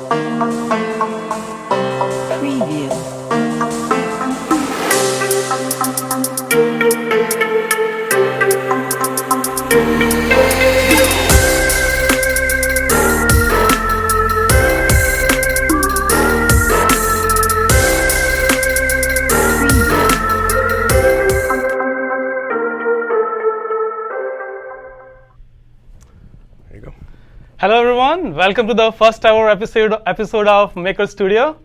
Preview. Hello everyone, welcome to the first ever episode of Maker Studio.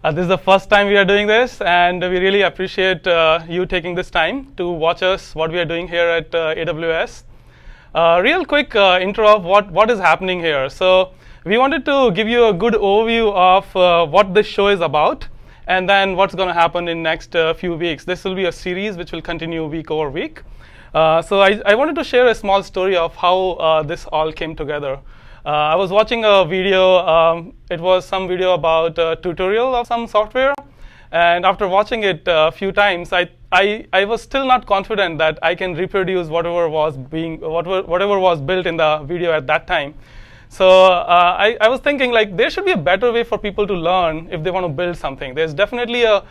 This is the first time we are doing this, and we really appreciate you taking this time to watch us, what we are doing here at AWS. Real quick intro of what is happening here. So we wanted to give you a good overview of what this show is about, and then what's going to happen in next few weeks. This will be a series which will continue week over week. So I wanted to share a small story of how this all came together. I was watching a video, it was some video about a tutorial of some software, and after watching it a few times, I was still not confident that I can reproduce whatever was built in the video at that time. So I was thinking, like, there should be a better way for people to learn if they want to build something. There's definitely a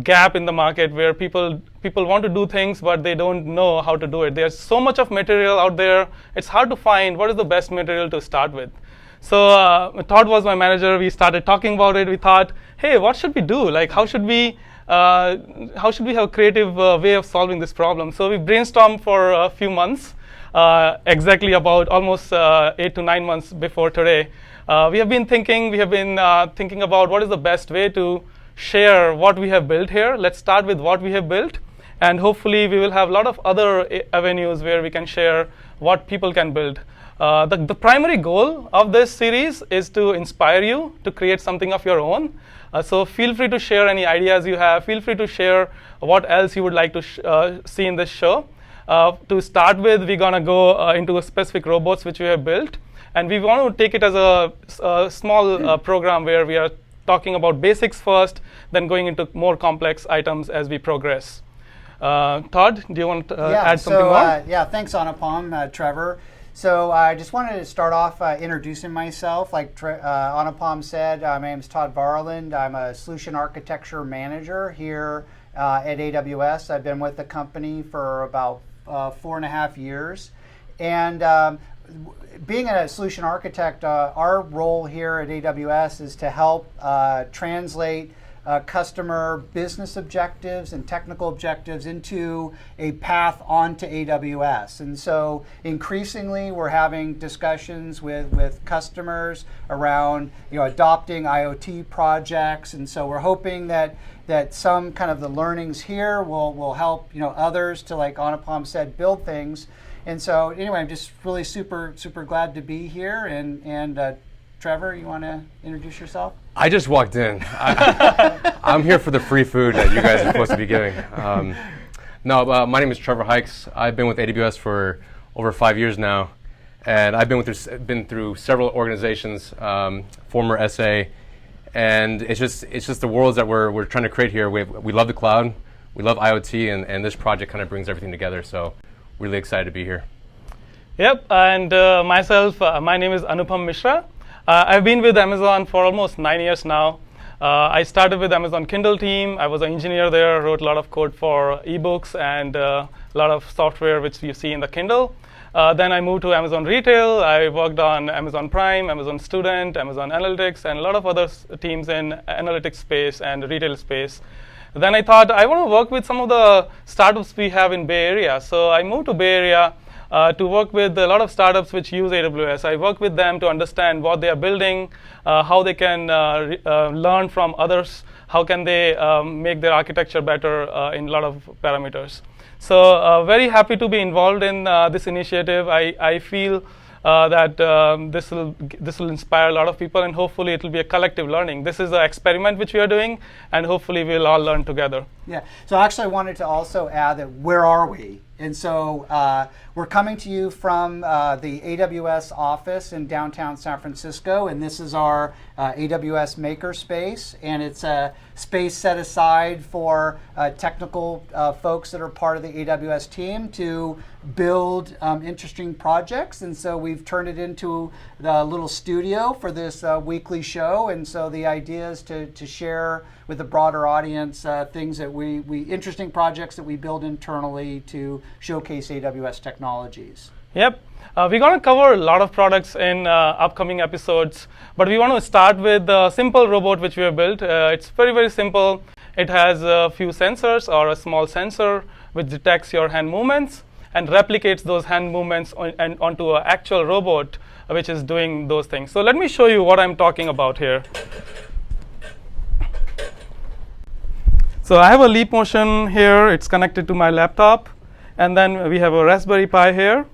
gap in the market where people want to do things, but they don't know how to do it. There's so much of material out there. It's hard to find what is the best material to start with. So Todd was my manager. We started talking about it. We thought, hey, what should we do? Like, how should we have a creative way of solving this problem? So we brainstormed for a few months, exactly about almost 8 to 9 months before today. We have been thinking about what is the best way to share what we have built here. Let's start with what we have built, and hopefully we will have a lot of other avenues where we can share what people can build. The primary goal of this series is to inspire you to create something of your own. So feel free to share any ideas you have. Feel free to share what else you would like to see in this show. To start with, we're going to go into a specific robots which we have built, and we want to take it as a small program where we are talking about basics first, then going into more complex items as we progress. Todd, do you want to add something more? Yeah, thanks, Anupam, Trevor. So I just wanted to start off introducing myself. Like Anupam said, my name is Todd Varland. I'm a solution architecture manager here at AWS. I've been with the company for about 4.5 years. And being a solution architect, our role here at AWS is to help translate customer business objectives and technical objectives into a path onto AWS. And so increasingly we're having discussions with customers around adopting IoT projects. And so we're hoping that some kind of the learnings here will help others to, like Anupam said, build things. And so anyway, I'm just really super glad to be here. And Trevor, you want to introduce yourself? I just walked in. I'm here for the free food that you guys are supposed to be giving. My name is Trevor Hikes. I've been with AWS for over 5 years now, and I've been through several organizations, former SA, and it's just the worlds that we're trying to create here. We love the cloud, we love IoT, and this project kind of brings everything together. So really excited to be here. Yep, and myself, my name is Anupam Mishra. I've been with Amazon for almost 9 years now. I started with Amazon Kindle team. I was an engineer there, wrote a lot of code for ebooks and a lot of software which you see in the Kindle. Then I moved to Amazon Retail. I worked on Amazon Prime, Amazon Student, Amazon Analytics, and a lot of other teams in analytics space and retail space. Then I thought I want to work with some of the startups we have in Bay Area. So I moved to Bay Area to work with a lot of startups which use AWS. I work with them to understand what they are building, how they can learn from others, how can they make their architecture better in a lot of parameters. So very happy to be involved in this initiative. I feel that this will inspire a lot of people, and hopefully it will be a collective learning. This is an experiment which we are doing, and hopefully we'll all learn together. Yeah. So actually I wanted to also add that where are we? And so We're coming to you from the AWS office in downtown San Francisco, and this is our AWS Makerspace, and it's a space set aside for technical folks that are part of the AWS team to build interesting projects. And so we've turned it into the little studio for this weekly show, and so the idea is to share with the broader audience things that we interesting projects that we build internally to showcase AWS technologies. Yep. We're going to cover a lot of products in upcoming episodes, but we want to start with a simple robot which we have built. It's very, very simple. It has a few sensors or a small sensor which detects your hand movements and replicates those hand movements onto an actual robot which is doing those things. So let me show you what I'm talking about here. So I have a leap motion here. It's connected to my laptop. And then we have a Raspberry Pi here.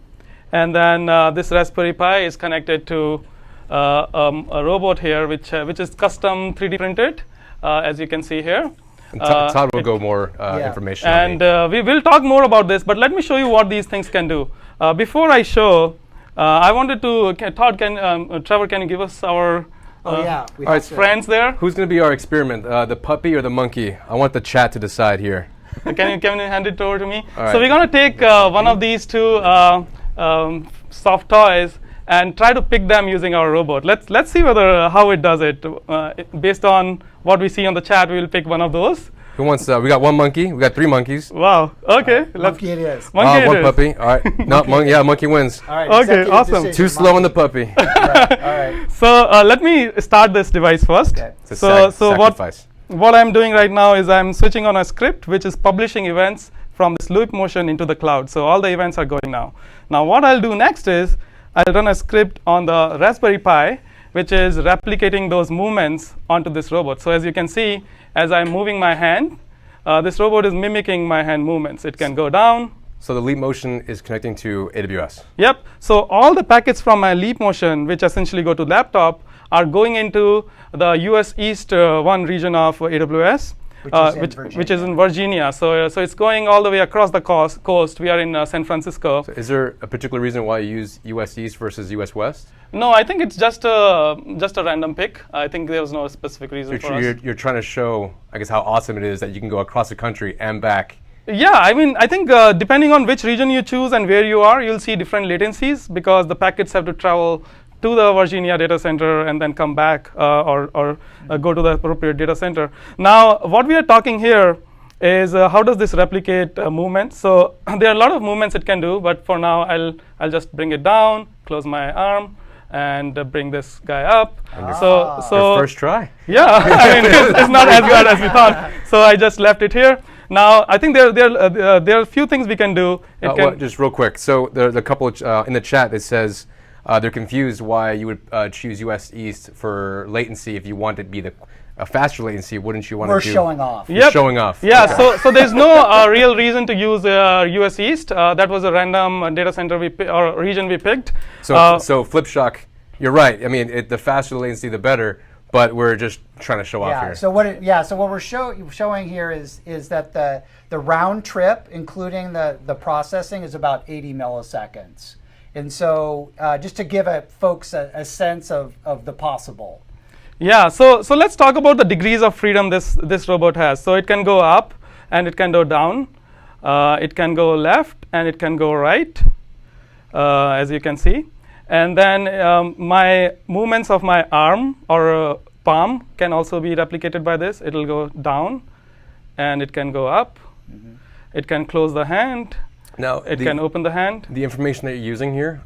And then this Raspberry Pi is connected to a robot here, which is custom 3D printed, as you can see here. Todd will go more information. And we will talk more about this, but let me show you what these things can do. Before I show, I wanted to, Trevor, can you give us our friends there? Who's going to be our experiment, the puppy or the monkey? I want the chat to decide here. Can you hand it over to me? All right. So we're going to take one of these two soft toys and try to pick them using our robot. Let's see whether how it does it. Based on what we see on the chat, we will pick one of those. Who wants? We got one monkey. We got three monkeys. Wow. Okay. Monkey it is. Monkey one puppy. All right. No, monkey wins. All right. Okay. Awesome. Decision. Too slow on the puppy. Right. All right. So let me start this device first. Okay. It's a sacrifice. What I'm doing right now is I'm switching on a script which is publishing events from this loop motion into the cloud. So all the events are going now. Now what I'll do next is I'll run a script on the Raspberry Pi which is replicating those movements onto this robot. So as you can see, as I'm moving my hand, this robot is mimicking my hand movements. It can go down. So the leap motion is connecting to AWS. Yep. So all the packets from my leap motion, which essentially go to laptop, are going into the US East 1 region of AWS, which is in Virginia. So it's going all the way across the coast. We are in San Francisco. So is there a particular reason why you use US East versus US West? No, I think it's just a random pick. I think there was no specific reason for us. You're trying to show, I guess, how awesome it is that you can go across the country and back. Yeah, I mean, I think depending on which region you choose and where you are, you'll see different latencies because the packets have to travel to the Virginia data center and then come back or go to the appropriate data center. Now, what we are talking here is how does this replicate movement? So there are a lot of movements it can do, but for now, I'll just bring it down, close my arm, and bring this guy up. So Your first try. Yeah, I mean, it's not as good as we thought. So I just left it here. Now, I think there are a few things we can do. Just real quick. So there's a couple in the chat that says they're confused why you would choose US East for latency if you want it to be a faster latency. Wouldn't you want to do? We're showing off. Yep. Showing off. Yeah, Okay. so there's no real reason to use US East. That was a random data center or region we picked. So flip shock, you're right. I mean, the faster the latency, the better. But we're just trying to show off here. So what we're showing here is that the round trip, including the processing, is about 80 milliseconds. And so just to give folks a sense of the possible. Yeah, so let's talk about the degrees of freedom this robot has. So it can go up and it can go down. It can go left and it can go right, as you can see. And then my movements of my arm or palm can also be replicated by this. It'll go down and it can go up. Mm-hmm. It can close the hand. Now, it can open the hand. The information that you're using here,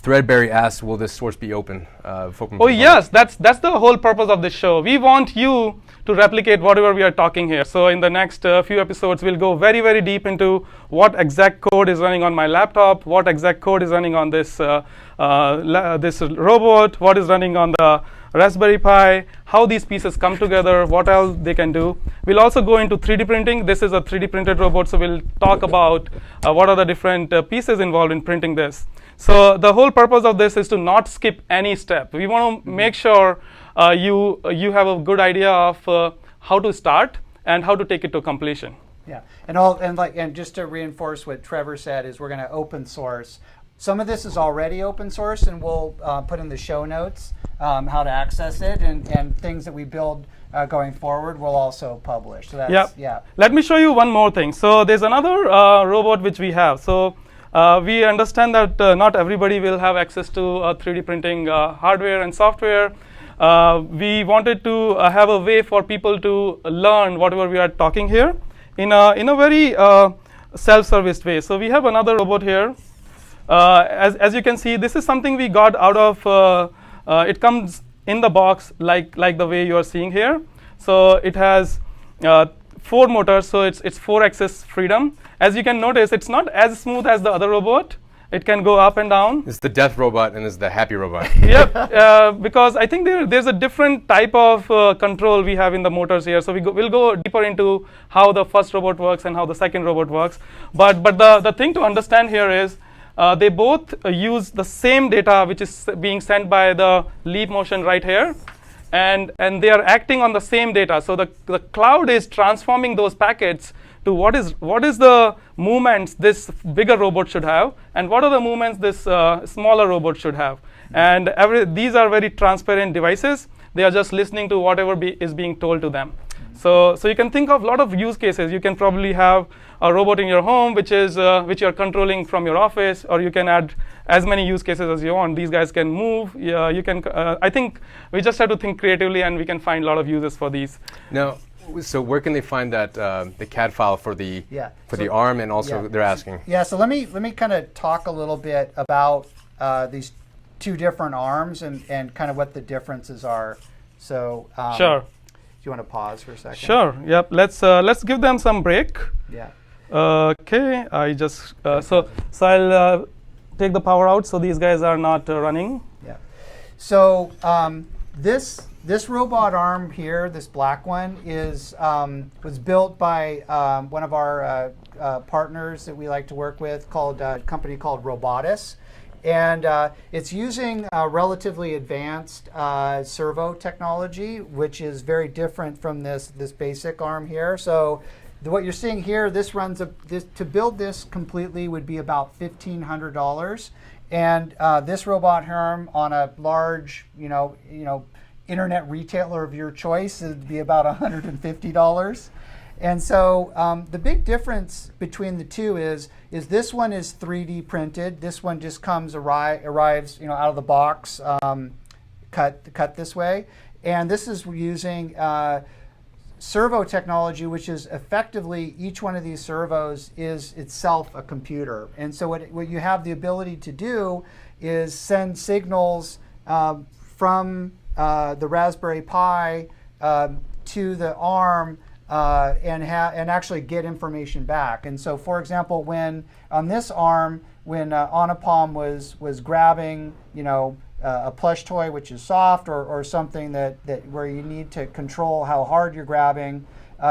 Threadberry asks, will this source be open? Oh yes, that's the whole purpose of this show. We want you to replicate whatever we are talking here. So in the next few episodes, we'll go very, very deep into what exact code is running on my laptop, what exact code is running on this this robot, what is running on the Raspberry Pi, how these pieces come together, what else they can do. We'll also go into 3D printing. This is a 3D printed robot, so we'll talk about what are the different pieces involved in printing this. So the whole purpose of this is to not skip any step. We want to make sure you have a good idea of how to start and how to take it to completion. Yeah, and just to reinforce what Trevor said is we're going to open source. Some of this is already open source, and we'll put in the show notes how to access it, and things that we build going forward we'll also publish. So that's, yeah. Let me show you one more thing. So there's another robot which we have. So we understand that not everybody will have access to 3D printing hardware and software. We wanted to have a way for people to learn whatever we are talking here in a very self-service way. So we have another robot here. As you can see, this is something we got out of, it comes in the box like the way you are seeing here. So it has 4 motors, so it's 4-axis freedom. As you can notice, it's not as smooth as the other robot. It can go up and down. It's the death robot and it's the happy robot. Yep, because I think there's a different type of control we have in the motors here. So we'll go deeper into how the first robot works and how the second robot works. But the thing to understand here is they both use the same data which is being sent by the leap motion right here. And they are acting on the same data. So the cloud is transforming those packets to what is the movements this bigger robot should have, and what are the movements this smaller robot should have. And these are very transparent devices. They are just listening to whatever is being told to them. So you can think of a lot of use cases. You can probably have a robot in your home which you're controlling from your office, or you can add as many use cases as you want. These guys can move. You can. I think we just have to think creatively, and we can find a lot of uses for these. Now, so where can they find that the CAD file for the arm, and also they're asking? Yeah. So let me kind of talk a little bit about these 2 different arms and kind of what the differences are. So sure. Do you want to pause for a second? Sure. Yep. Let's give them some break. Yeah. Okay. I just so I'll take the power out so these guys are not running. Yeah. So this robot arm here, this black one, was built by one of our partners that we like to work with, called a company called Robotis. And it's using relatively advanced servo technology, which is very different from this basic arm here. So what you're seeing here, to build this completely would be about $1,500. And this robot arm on a large, internet retailer of your choice, it'd be about $150. And so the big difference between the two is this one is 3D printed. This one just arrives out of the box, cut this way. And this is using servo technology, which is effectively, each one of these servos is itself a computer. And so what you have the ability to do is send signals from the Raspberry Pi to the ARM and actually get information back. And so, for example, when on this ARM, when Anupam was grabbing, a plush toy which is soft, or something that where you need to control how hard you're grabbing,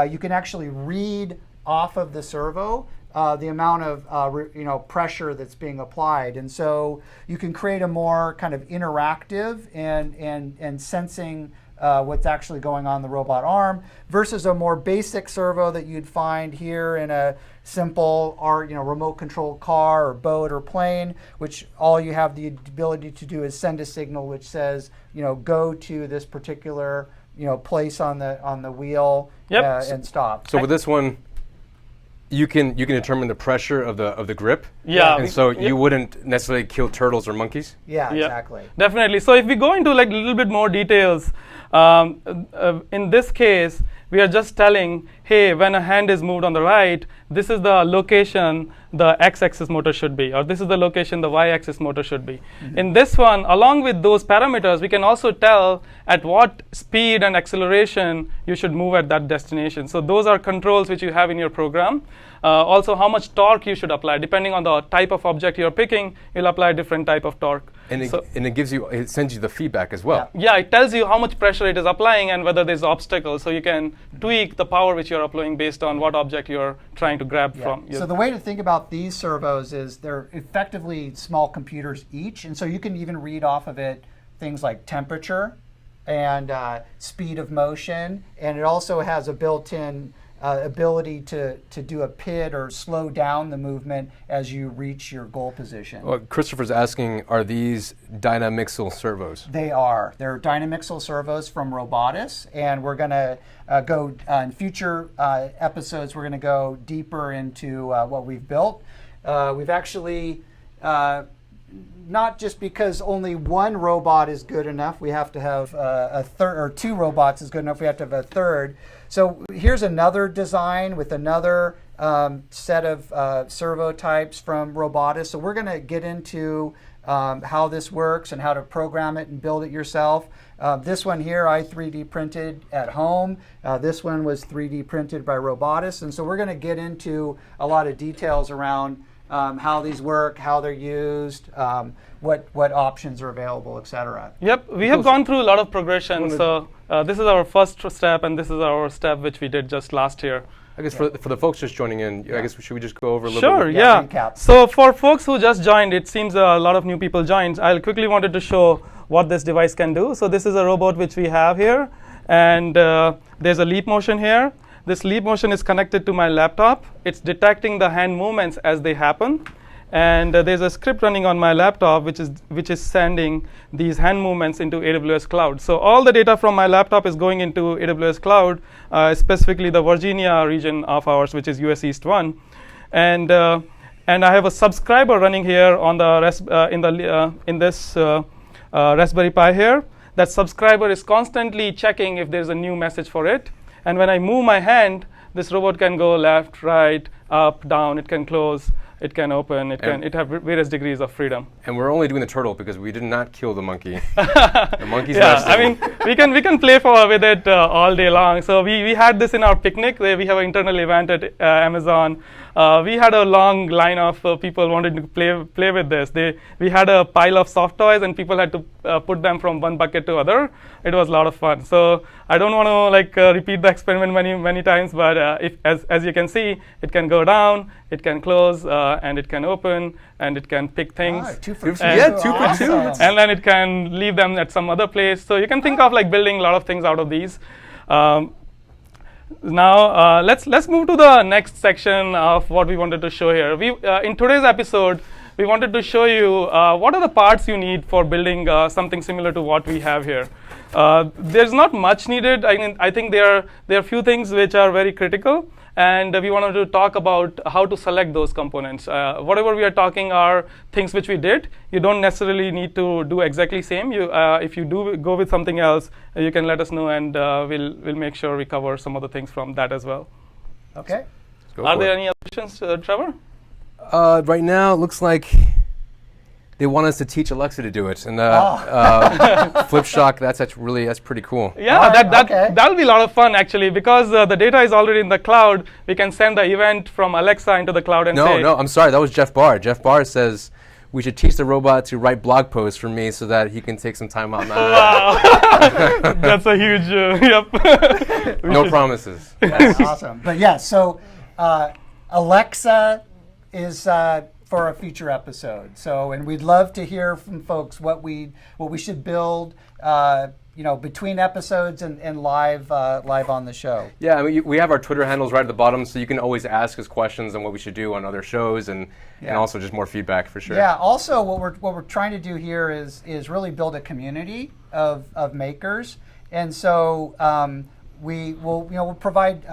you can actually read off of the servo the amount of pressure that's being applied, and so you can create a more kind of interactive and sensing what's actually going on in the robot arm, versus a more basic servo that you'd find here in a simple remote controlled car or boat or plane, which all you have the ability to do is send a signal which says go to this particular place on the wheel. Yep. And stop. So with this one, you can determine the pressure of the grip. Yeah. And so you wouldn't necessarily kill turtles or monkeys? Yeah, exactly. Definitely. So if we go into like a little bit more details, in this case, we are just telling, hey, when a hand is moved on the right, this is the location the x-axis motor should be, or this is the location the y-axis motor should be. Mm-hmm. In this one, along with those parameters, we can also tell at what speed and acceleration you should move at that destination. So those are controls which you have in your program. Also, how much torque you should apply. Depending on the type of object you're picking, you'll apply a different type of torque. And it sends you the feedback as well. Yeah, it tells you how much pressure it is applying and whether there's obstacles. So you can tweak the power which you're applying based on what object you're trying to grab from. So the way to think about these servos is they're effectively small computers each. And so you can even read off of it things like temperature and speed of motion. And it also has a built-in ability to do a PID or slow down the movement as you reach your goal position. Well, Christopher's asking, are these Dynamixel servos? They are. They're Dynamixel servos from Robotis, and we're going to go in future episodes. We're going to go deeper into what we've built. We've actually not just because only one robot is good enough. We have to have a third, or two robots is good enough. We have to have a third. So here's another design with another set of servo types from Robotis. So we're going to get into how this works and how to program it and build it yourself. This one here I 3D printed at home. This one was 3D printed by Robotis. And so we're going to get into a lot of details around how these work, how they're used, what options are available, etc. Yep, we have gone through a lot of progression. So this is our first step, and this is our step which we did just last year. I guess for the folks just joining in, I guess should we just go over a little Sure, bit? yeah. Recap. So for folks who just joined, it seems a lot of new people joined. I'll quickly wanted to show what this device can do. So this is a robot which we have here, and there's a leap motion here. This leap motion is connected to my laptop. It's detecting the hand movements as they happen. And there's a script running on my laptop which is sending these hand movements into AWS Cloud. So all the data from my laptop is going into AWS Cloud, specifically the Virginia region of ours, which is US East 1. And I have a subscriber running here on the in this Raspberry Pi here. That subscriber is constantly checking if there's a new message for it. And when I move my hand, this robot can go left, right, up, down. It can close. It can open. It have various degrees of freedom. And we're only doing the turtle because we did not kill the monkey. The monkey's resting. I mean, we can play with it all day long. So we had this in our picnic where we have an internal event at Amazon. We had a long line of people wanting to play with this. We had a pile of soft toys, and people had to put them from one bucket to other. It was a lot of fun. So I don't want to repeat the experiment many times, but as you can see, it can go down, it can close, and it can open, and it can pick things. Two for two. Two for two. And then it can leave them at some other place. So you can think of building a lot of things out of these. Now let's move to the next section of what we wanted to show here. In today's episode, we wanted to show you what are the parts you need for building something similar to what we have here. There's not much needed. I think there are a few things which are very critical, and we wanted to talk about how to select those components. Whatever we are talking are things which we did. You don't necessarily need to do exactly same. If you do go with something else, you can let us know, and we'll make sure we cover some of the things from that as well. Okay. Are there any other questions, Trevor? Right now, it looks like they want us to teach Alexa to do it, and Flip Shock. That's pretty cool. Yeah, that'll be a lot of fun actually, because the data is already in the cloud. We can send the event from Alexa into the cloud and say. No, I'm sorry. That was Jeff Barr. Jeff Barr says we should teach the robot to write blog posts for me so that he can take some time out. Wow, that's a huge. Yep. No promises. That's awesome. But yeah, so Alexa is for a future episode. So, and we'd love to hear from folks what we should build, between episodes and live on the show. Yeah, I mean, we have our Twitter handles right at the bottom, so you can always ask us questions on what we should do on other shows, and also just more feedback for sure. Yeah. Also, what we're trying to do here is really build a community of makers, and so. We'll provide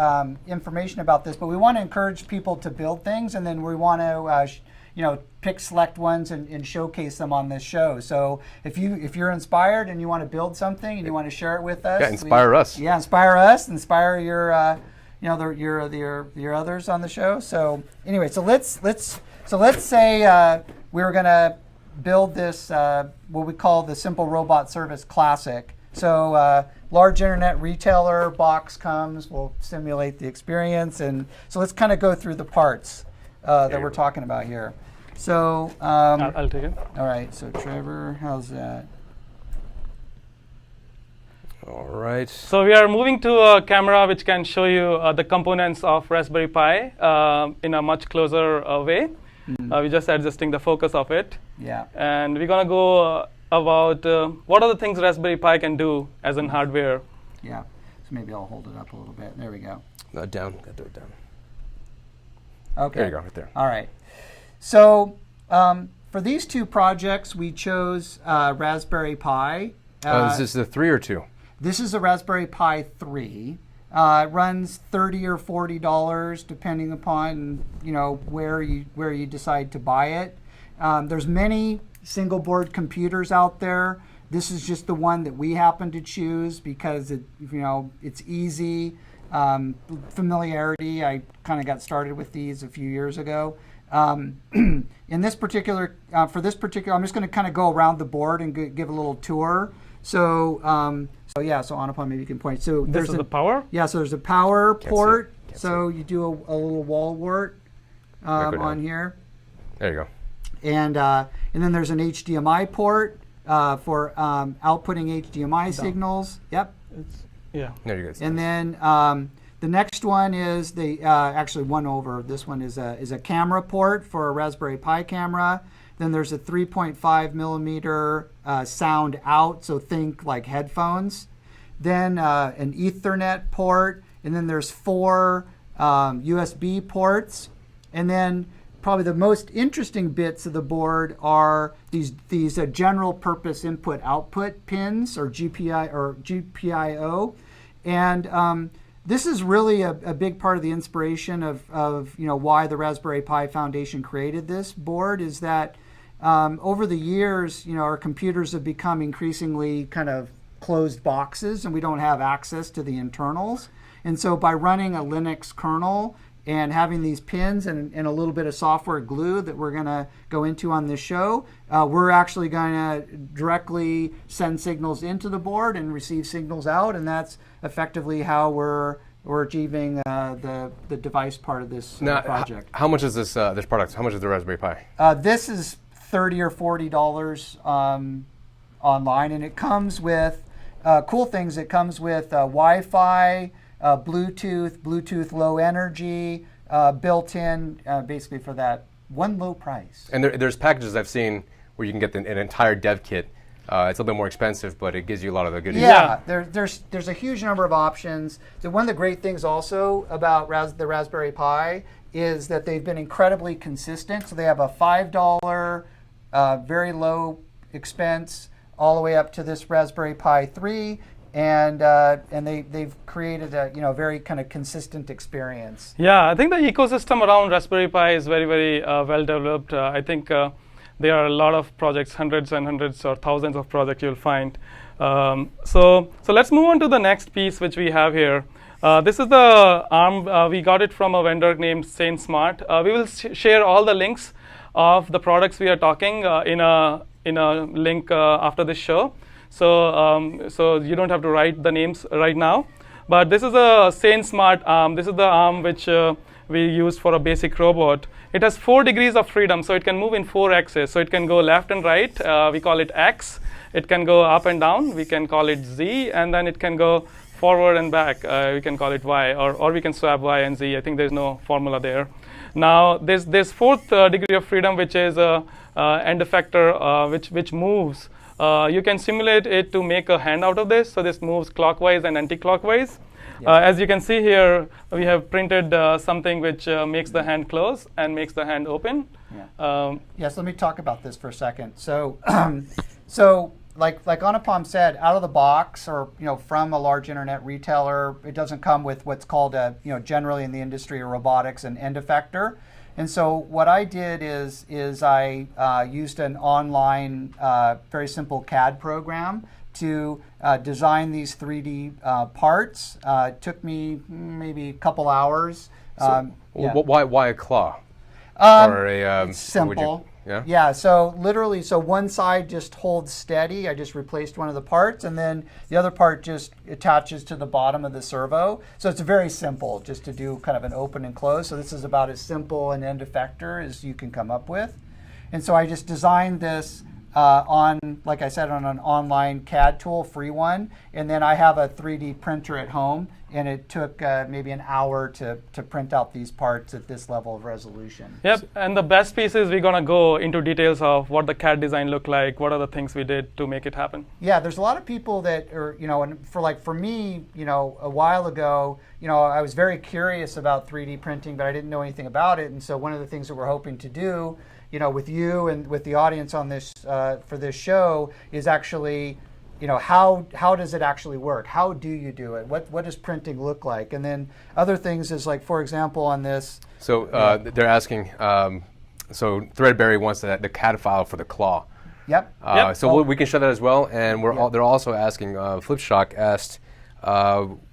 information about this, but we want to encourage people to build things, and then we want to pick select ones and showcase them on this show. So if you're inspired and you want to build something and you want to share it with us, inspire us. Yeah, inspire us. Inspire your your others on the show. So anyway, so let's say we were going to build this what we call the Simple Robot Service Classic. So large internet retailer box comes, we'll simulate the experience, and so let's kind of go through the parts that we're talking about here. So I'll take it. All right, so Trevor, how's that? All right. So we are moving to a camera which can show you the components of Raspberry Pi in a much closer way. We're just adjusting the focus of it. Yeah. And we're going to go about what are the things Raspberry Pi can do as in hardware. Yeah. So maybe I'll hold it up a little bit. There we go. Down. Got to do it down. Okay. There you go, right there. All right. So for these two projects, we chose Raspberry Pi. Is this the 3 or 2? This is a Raspberry Pi 3. It runs $30 or $40 depending upon where you decide to buy it. There's many single board computers out there. This is just the one that we happen to choose because it's easy. Familiarity. I kind of got started with these a few years ago. In this particular, I'm just going to kind of go around the board and give a little tour. So Anupam, maybe you can point. So This is the power? Yeah, so there's a power port. Can't So you do a little wall wart on here. There you go. And then there's an HDMI port for outputting HDMI signals. Yep. Yeah. There you go. And then the next one is actually one over. This one is a camera port for a Raspberry Pi camera. Then there's a 3.5 millimeter sound out, so think like headphones. Then an Ethernet port, and then there's 4 USB ports. And then probably the most interesting bits of the board are these general purpose input-output pins, or GPIO. And this is really a big part of the inspiration of why the Raspberry Pi Foundation created this board, is that over the years, our computers have become increasingly kind of closed boxes, and we don't have access to the internals. And so by running a Linux kernel and having these pins and a little bit of software glue that we're going to go into on this show, we're actually going to directly send signals into the board and receive signals out, and that's effectively how we're achieving the device part of this project. How much is this product? How much is the Raspberry Pi? This is $30 or $40 online, and it comes with cool things. It comes with Wi-Fi, Bluetooth low energy, built in basically for that one low price. And there's packages I've seen where you can get an entire dev kit. It's a little bit more expensive, but it gives you a lot of the goodies. Yeah, there's a huge number of options. So one of the great things also about the Raspberry Pi is that they've been incredibly consistent. So they have a $5 very low expense all the way up to this Raspberry Pi 3. And they've created a very kind of consistent experience. Yeah, I think the ecosystem around Raspberry Pi is very, very well developed. I think there are a lot of projects, hundreds and hundreds or thousands of projects you'll find. So let's move on to the next piece which we have here. This is the ARM. We got it from a vendor named Saint Smart. We will share all the links of the products we are talking in a link after this show. So you don't have to write the names right now. But this is a Saint Smart arm. This is the arm which we used for a basic robot. It has 4 degrees of freedom, so it can move in 4 axes. So it can go left and right. We call it X. It can go up and down. We can call it Z. And then it can go forward and back. We can call it Y. Or we can swap Y and Z. I think there's no formula there. Now, there's 4th degree of freedom, which is end effector, which moves. You can simulate it to make a hand out of this. So this moves clockwise and anti-clockwise. Yeah. As you can see here, we have printed something which makes the hand close and makes the hand open. Yeah. Yes, let me talk about this for a second. So, so like Anupam said, out of the box, or from a large internet retailer, it doesn't come with what's called generally in the industry of robotics, an end effector. And so what I did is I used an online, very simple CAD program to design these 3D parts. It took me maybe a couple hours. Why a claw? Or it's simple. Yeah. So literally, one side just holds steady. I just replaced one of the parts, and then the other part just attaches to the bottom of the servo. So it's very simple, just to do kind of an open and close. So this is about as simple an end effector as you can come up with. And so I just designed this like I said, on an online CAD tool, free one. And then I have a 3D printer at home, and it took maybe an hour to print out these parts at this level of resolution. Yep, and the best piece is we're going to go into details of what the CAD design looked like, what are the things we did to make it happen. Yeah, there's a lot of people that are, and for me, a while ago, I was very curious about 3D printing, but I didn't know anything about it. And so one of the things that we're hoping to do, with you and with the audience on this for this show is actually, how does it actually work? How do you do it? What does printing look like? And then other things is like, for example, on this. So they're asking. So Threadberry wants the CAD file for the claw. Yep. So we can show that as well. And they're also asking. Flipshock asked,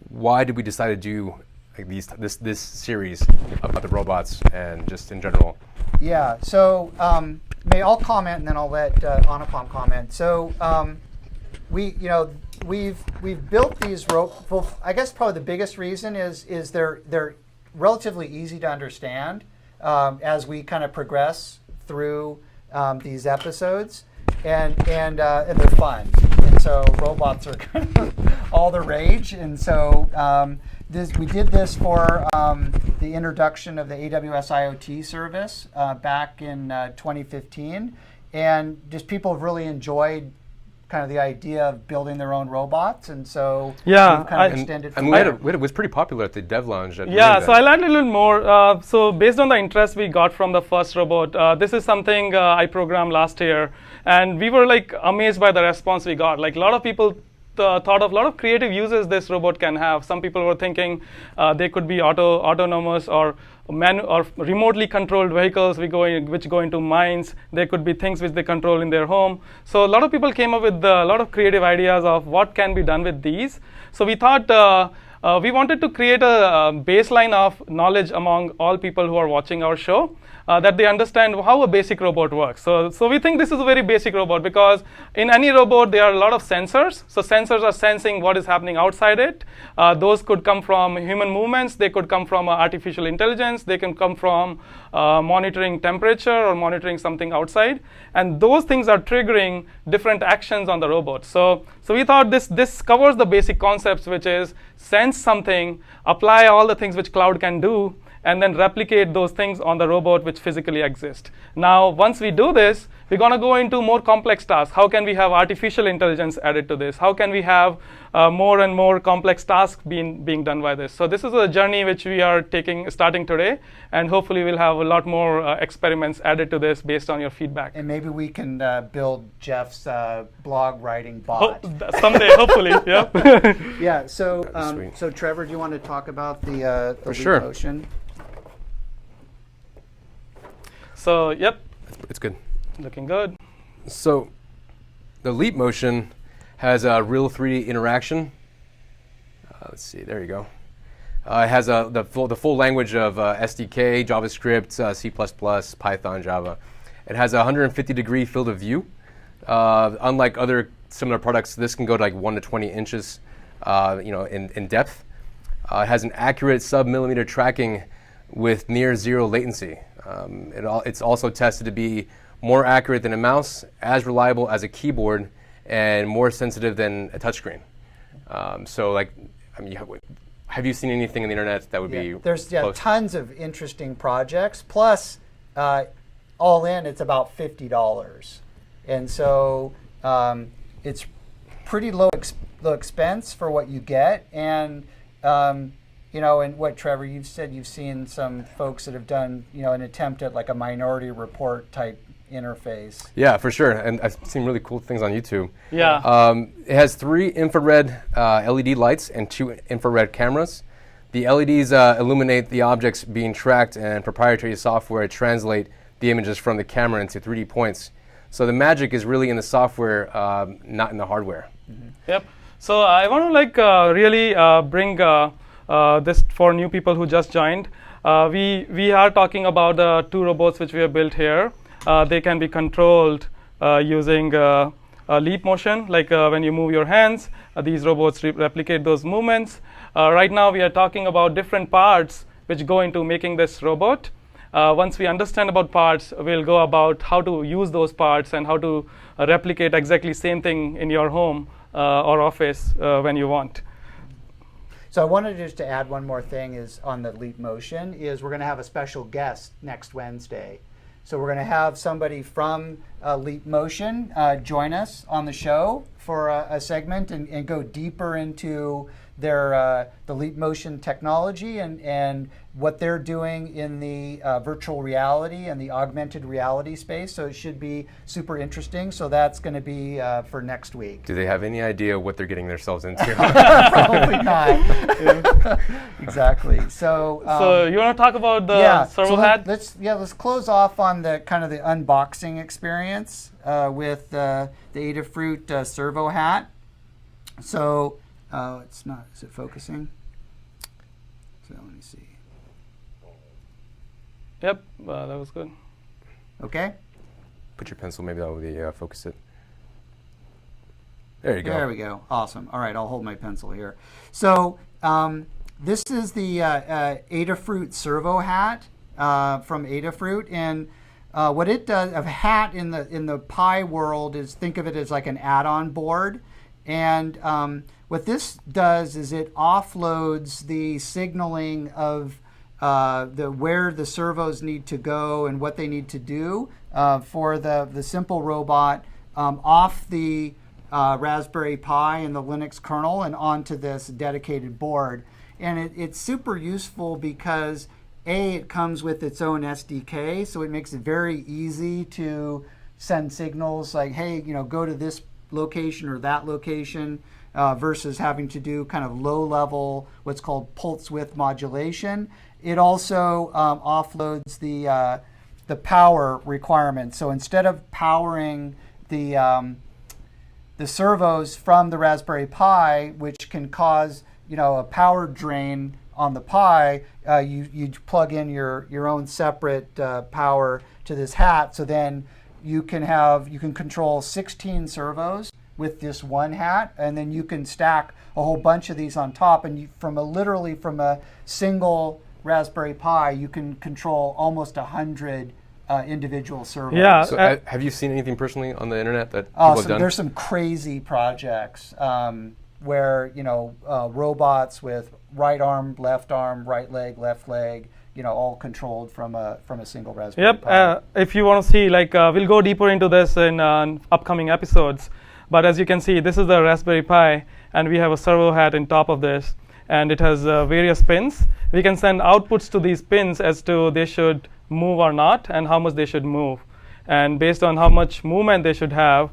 why did we decide to do like this series about the robots and just in general? Yeah. So I'll comment and then I'll let Anupam comment. So we've built these robots. Well, I guess probably the biggest reason is they're relatively easy to understand as we kind of progress through these episodes, and they're fun. And so robots are kind of all the rage. And so we did this for the introduction of the AWS IoT service back in 2015, and just people have really enjoyed kind of the idea of building their own robots, and so we've kind of extended. And it was pretty popular at the Dev Lounge. So I'll add a little more. So based on the interest we got from the first robot, this is something I programmed last year, and we were like amazed by the response we got. Like a lot of people thought of a lot of creative uses this robot can have. Some people were thinking they could be autonomous or remotely controlled vehicles which go into mines. There could be things which they control in their home. So a lot of people came up with a lot of creative ideas of what can be done with these. So we thought we wanted to create a baseline of knowledge among all people who are watching our show, that they understand how a basic robot works. So we think this is a very basic robot because in any robot there are a lot of sensors. So sensors are sensing what is happening outside it. Those could come from human movements. They could come from artificial intelligence. They can come from monitoring temperature or monitoring something outside. And those things are triggering different actions on the robot. So we thought this covers the basic concepts, which is sense something, apply all the things which cloud can do, and then replicate those things on the robot which physically exist. Now, once we do this, we're going to go into more complex tasks. How can we have artificial intelligence added to this? How can we have more and more complex tasks being done by this? So this is a journey which we are starting today, and hopefully we'll have a lot more experiments added to this based on your feedback. And maybe we can build Jeff's blog writing bot. Someday, hopefully, yeah. Yeah, so Trevor, do you want to talk about the Leap Motion? So, yep. It's good. Looking good. So, the Leap Motion has a real 3D interaction. Let's see, there you go. It has the full language of SDK, JavaScript, C++, Python, Java. It has a 150-degree field of view. Unlike other similar products, this can go to like 1 to 20 inches, in depth. It has an accurate sub-millimeter tracking with near zero latency. It's also tested to be more accurate than a mouse, as reliable as a keyboard, and more sensitive than a touchscreen. Have you seen anything on the internet that would be There's close? Tons of interesting projects. Plus, all in, it's about $50, and so it's pretty low expense for what you get. And and what, Trevor, you've said you've seen some folks that have done, an attempt at like a Minority Report type interface. Yeah, for sure. And I've seen really cool things on YouTube. Yeah. It has 3 infrared LED lights and 2 infrared cameras. The LEDs illuminate the objects being tracked, and proprietary software translate the images from the camera into 3D points. So the magic is really in the software, not in the hardware. Mm-hmm. Yep. So I want to really bring this for new people who just joined. We are talking about the 2 robots which we have built here. They can be controlled using leap motion, like when you move your hands, these robots replicate those movements. Right now we are talking about different parts which go into making this robot. Once we understand about parts, we'll go about how to use those parts and how to replicate exactly same thing in your home or office when you want. So I wanted just to add one more thing is on the Leap Motion is we're going to have a special guest next Wednesday. So we're going to have somebody from Leap Motion join us on the show for a segment and go deeper into their the Leap Motion technology and what they're doing in the virtual reality and the augmented reality space. So it should be super interesting. So that's going to be for next week. Do they have any idea what they're getting themselves into? Probably not. Exactly. So So you want to talk about the Servo Hat? Let's close off on the kind of the unboxing experience with the Datafruit Servo Hat. So it's not. Is it focusing? So let me see. Yep, that was good. Okay. Put your pencil, maybe that will focus it. There you go. There we go. Awesome. All right, I'll hold my pencil here. So this is the Datafruit Servo Hat from Datafruit, and what it does, a hat in the Pi world is, think of it as like an add-on board, and what this does is it offloads the signaling of where the servos need to go and what they need to do for the simple robot off the Raspberry Pi and the Linux kernel and onto this dedicated board. And it's super useful because it comes with its own SDK, so it makes it very easy to send signals like, hey, go to this location or that location, versus having to do kind of low-level, what's called pulse width modulation. It also offloads the power requirements. So instead of powering the servos from the Raspberry Pi, which can cause a power drain on the Pi, you plug in your own separate power to this hat. So then you can control 16 servos with this one hat, and then you can stack a whole bunch of these on top. And literally from a single Raspberry Pi, you can control almost 100 individual servos. Yeah. So have you seen anything personally on the internet that people have done? There's some crazy projects where robots with right arm, right leg, left leg, all controlled from a single Raspberry Pi. If you want to see, we'll go deeper into this in upcoming episodes. But as you can see, this is the Raspberry Pi, and we have a Servo Hat on top of this, and it has various pins. We can send outputs to these pins as to they should move or not, and how much they should move. And based on how much movement they should have,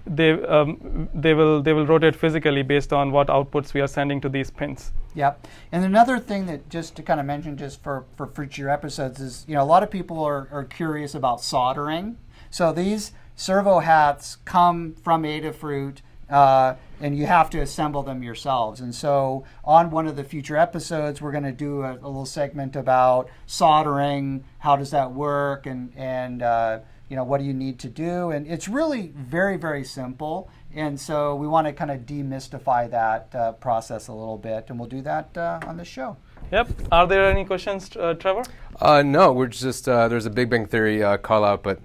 they will rotate physically based on what outputs we are sending to these pins. Yep. And another thing that just to kind of mention just for future episodes is, a lot of people are curious about soldering. So these Servo Hats come from Datafruit, and you have to assemble them yourselves. And so on one of the future episodes, we're going to do a little segment about soldering, how does that work, and what do you need to do. And it's really very, very simple. And so we want to kind of demystify that process a little bit, and we'll do that on this show. Yep. Are there any questions, Trevor? No, we're just, there's a Big Bang Theory call out, but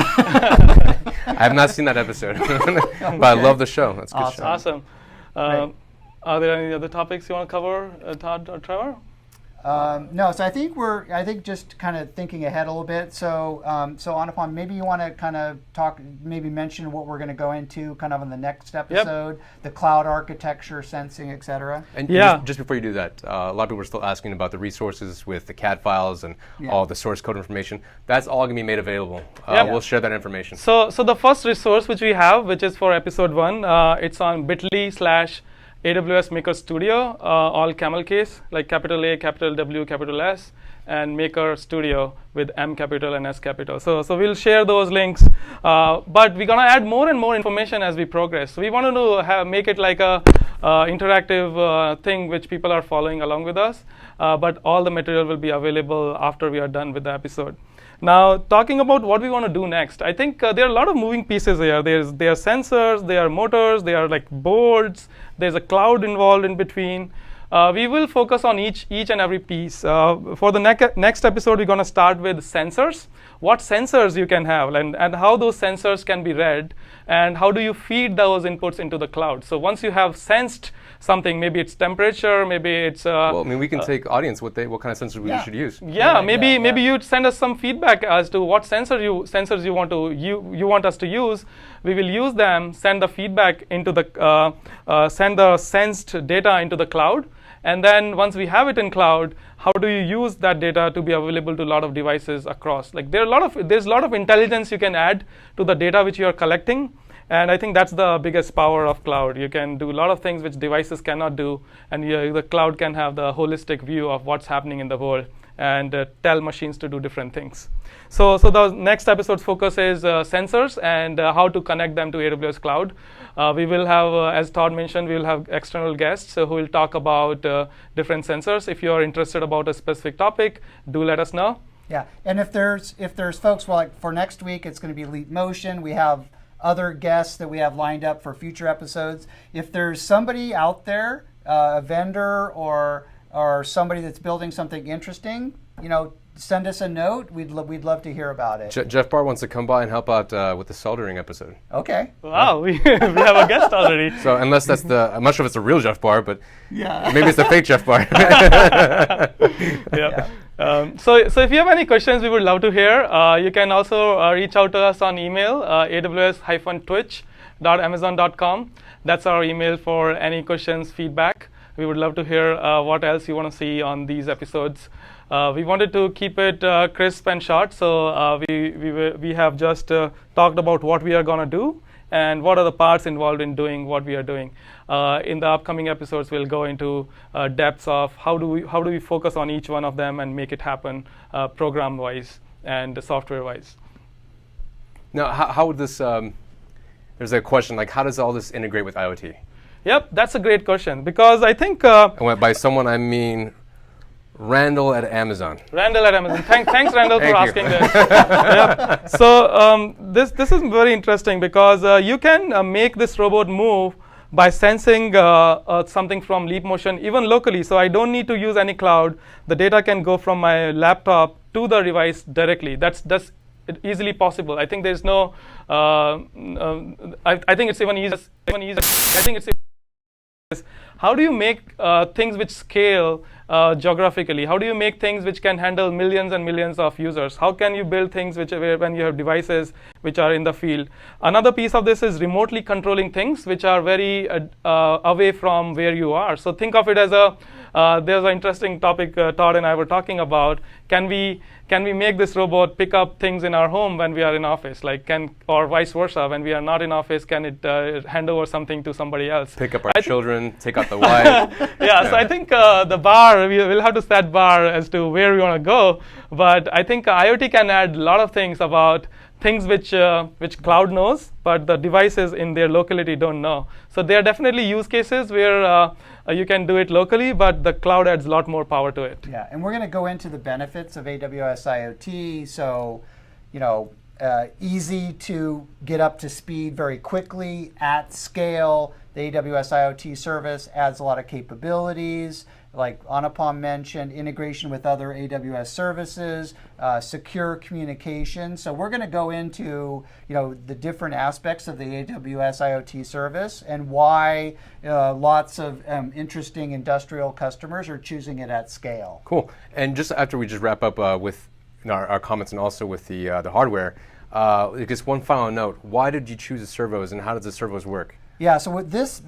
I have not seen that episode, but I love the show. That's a good show. Awesome. Are there any other topics you want to cover, Todd or Trevor? No, so I think just kind of thinking ahead a little bit. So Anupam, maybe you want to kind of mention what we're going to go into kind of on the next episode, the cloud architecture, sensing, et cetera. And just before you do that, a lot of people are still asking about the resources with the CAD files and all the source code information. That's all going to be made available. We'll share that information. So the first resource which we have, which is for episode 1, it's on bit.ly/AWS Maker Studio, all camel case, like capital A, capital W, capital S, and Maker Studio with M capital and S capital. So we'll share those links, but we're gonna add more and more information as we progress. So we want to make it like a interactive thing which people are following along with us, but all the material will be available after we are done with the episode. Now, talking about what we want to do next, I think there are a lot of moving pieces here. There are sensors, there are motors, there are like boards, there's a cloud involved in between. We will focus on each and every piece. For the next episode, we're going to start with sensors. What sensors you can have, and how those sensors can be read, and how do you feed those inputs into the cloud. So once you have sensed something, maybe it's temperature, maybe it's well, I mean, we can take audience what kind of sensors we should use. Yeah, maybe you'd send us some feedback as to what sensors you want us to use. We will use them, send the feedback into the send the sensed data into the cloud, and then once we have it in cloud, how do you use that data to be available to a lot of devices across? Like there's a lot of intelligence you can add to the data which you are collecting. And I think that's the biggest power of cloud. You can do a lot of things which devices cannot do, and the cloud can have the holistic view of what's happening in the world and tell machines to do different things. So the next episode's focus is sensors and how to connect them to AWS Cloud. We will have, as Todd mentioned, we will have external guests who will talk about different sensors. If you are interested about a specific topic, do let us know. Yeah, and if there's folks, well, like for next week, it's going to be Leap Motion. We have other guests that we have lined up for future episodes. If there's somebody out there, a vendor or somebody that's building something interesting, send us a note. We'd love to hear about it. Jeff Barr wants to come by and help out with the soldering episode. Okay. Wow, we have a guest already. So unless that's I'm not sure if it's the real Jeff Barr, but yeah, maybe it's the fake Jeff Barr. Yeah. So if you have any questions, we would love to hear. You can also reach out to us on email, aws-twitch.amazon.com. That's our email for any questions, feedback. We would love to hear what else you want to see on these episodes. We wanted to keep it crisp and short, so we have just talked about what we are going to do and what are the parts involved in doing what we are doing. In the upcoming episodes, we'll go into depths of how do we focus on each one of them and make it happen program-wise and software-wise. Now, how would this? There's a question like, how does all this integrate with IoT? Yep, that's a great question because I think. And by someone, I mean Randall at Amazon. Randall at Amazon. Thanks, Randall, for asking this. Yep. So this is very interesting because you can make this robot move by sensing something from Leap Motion, even locally. So I don't need to use any cloud. The data can go from my laptop to the device directly. That's easily possible. I think there's no. I think it's even easier. I think it's. How do you make things which scale geographically? How do you make things which can handle millions and millions of users? How can you build things when you have devices which are in the field? Another piece of this is remotely controlling things which are very away from where you are. So think of it as there's an interesting topic Todd and I were talking about. Can we make this robot pick up things in our home when we are in office? Or vice versa, when we are not in office, can it hand over something to somebody else? Pick up our children, take out the wife. So I think the bar, we will have to set bar as to where we want to go. But I think IoT can add a lot of things about things which cloud knows, but the devices in their locality don't know. So there are definitely use cases where you can do it locally, but the cloud adds a lot more power to it. Yeah, and we're going to go into the benefits of AWS IoT. So, easy to get up to speed very quickly at scale. The AWS IoT service adds a lot of capabilities, like Anupam mentioned, integration with other AWS services, secure communication. So we're going to go into the different aspects of the AWS IoT service and why lots of interesting industrial customers are choosing it at scale. Cool. And just after we just wrap up with our comments and also with the hardware, just one final note: why did you choose the servos, and how does the servos work? Yeah, so with these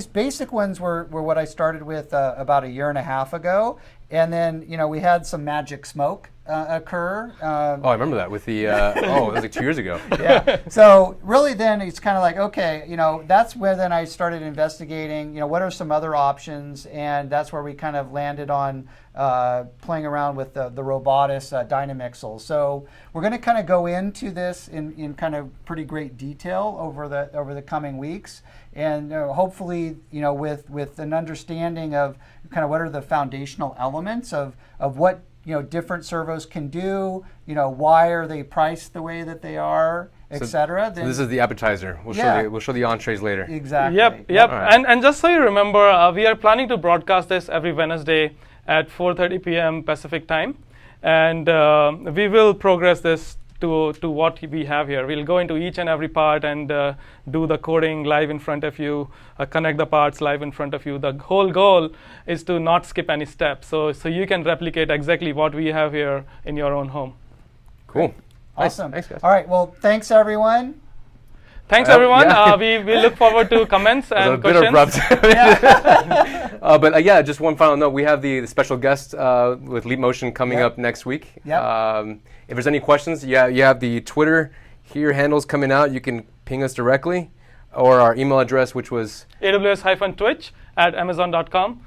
basic ones were what I started with about 1.5 years ago, and then we had some magic smoke occur. I remember that with the that was like 2 years ago. Yeah. So really, then it's kind of like, okay, that's where then I started investigating. What are some other options, and that's where we kind of landed on playing around with the Robotis Dynamixel. So we're going to kind of go into this in kind of pretty great detail over the coming weeks, and hopefully with an understanding of kind of what are the foundational elements of what different servos can do. Why are they priced the way that they are, etc. So this is the appetizer. We'll show the entrees later. Exactly. Yep. Right. And just so you remember, we are planning to broadcast this every Wednesday at 4:30 p.m. Pacific time, and we will progress this to what we have here. We'll go into each and every part and do the coding live in front of you, connect the parts live in front of you. The whole goal is to not skip any steps, so you can replicate exactly what we have here in your own home. Cool. Awesome. Thanks, guys. All right. Well, thanks everyone. Thanks, everyone. Yeah. We look forward to comments and A bit questions. abrupt. But just one final note. We have the special guest with Leap Motion coming up next week. Yep. If there's any questions, you have the Twitter here handles coming out. You can ping us directly, or our email address, which was AWS-Twitch@Amazon.com.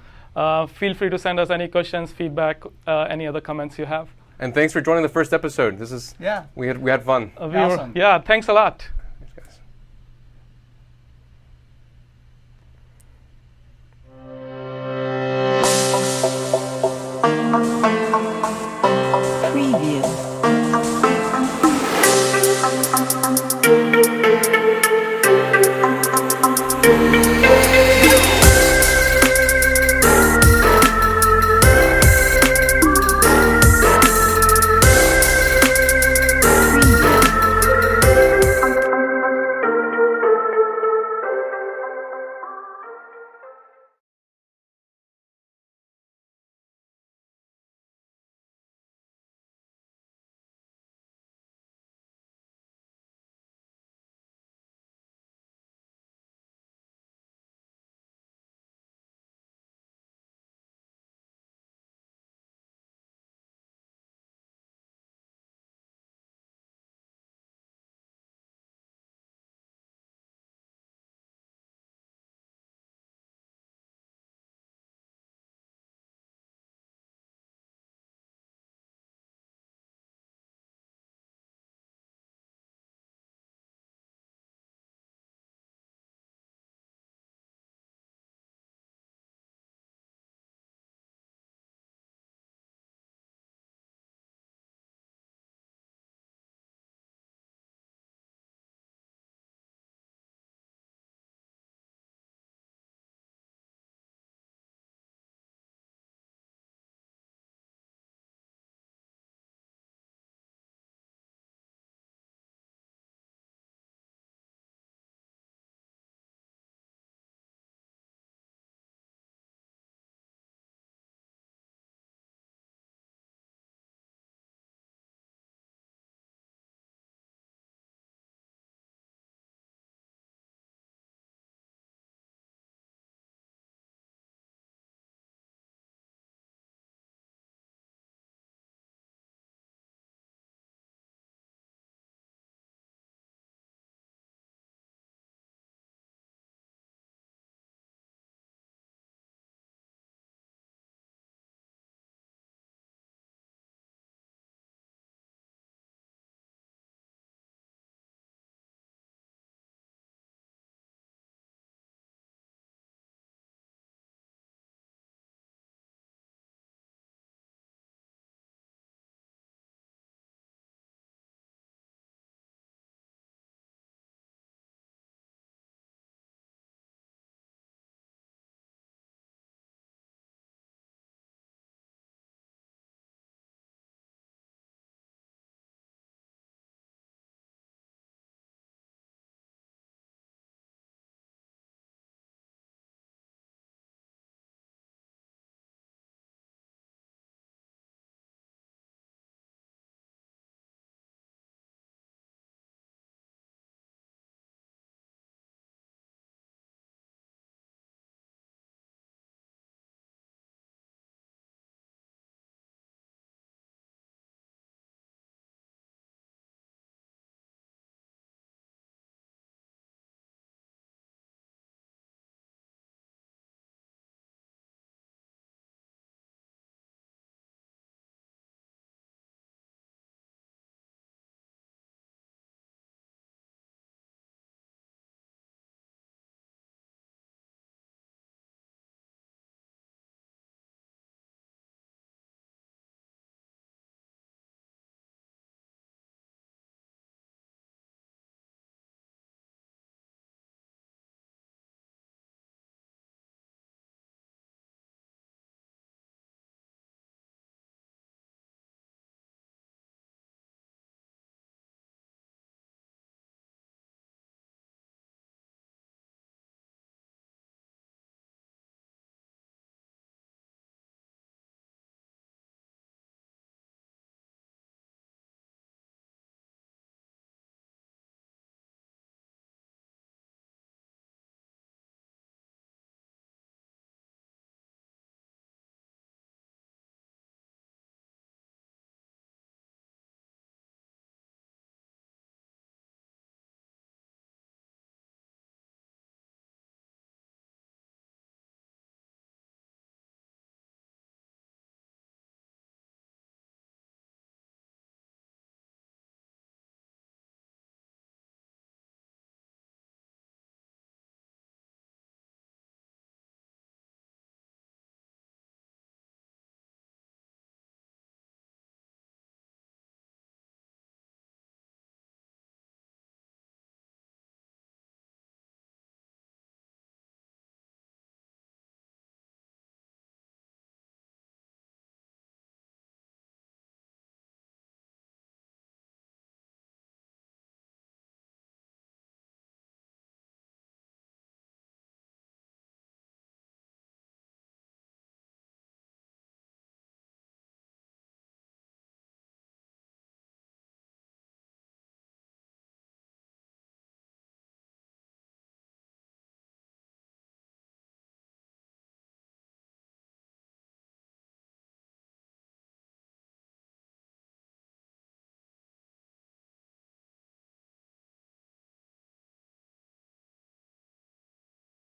Feel free to send us any questions, feedback, any other comments you have. And thanks for joining the first episode. This is we had fun. Awesome. Thanks a lot. Thanks, guys. Preview.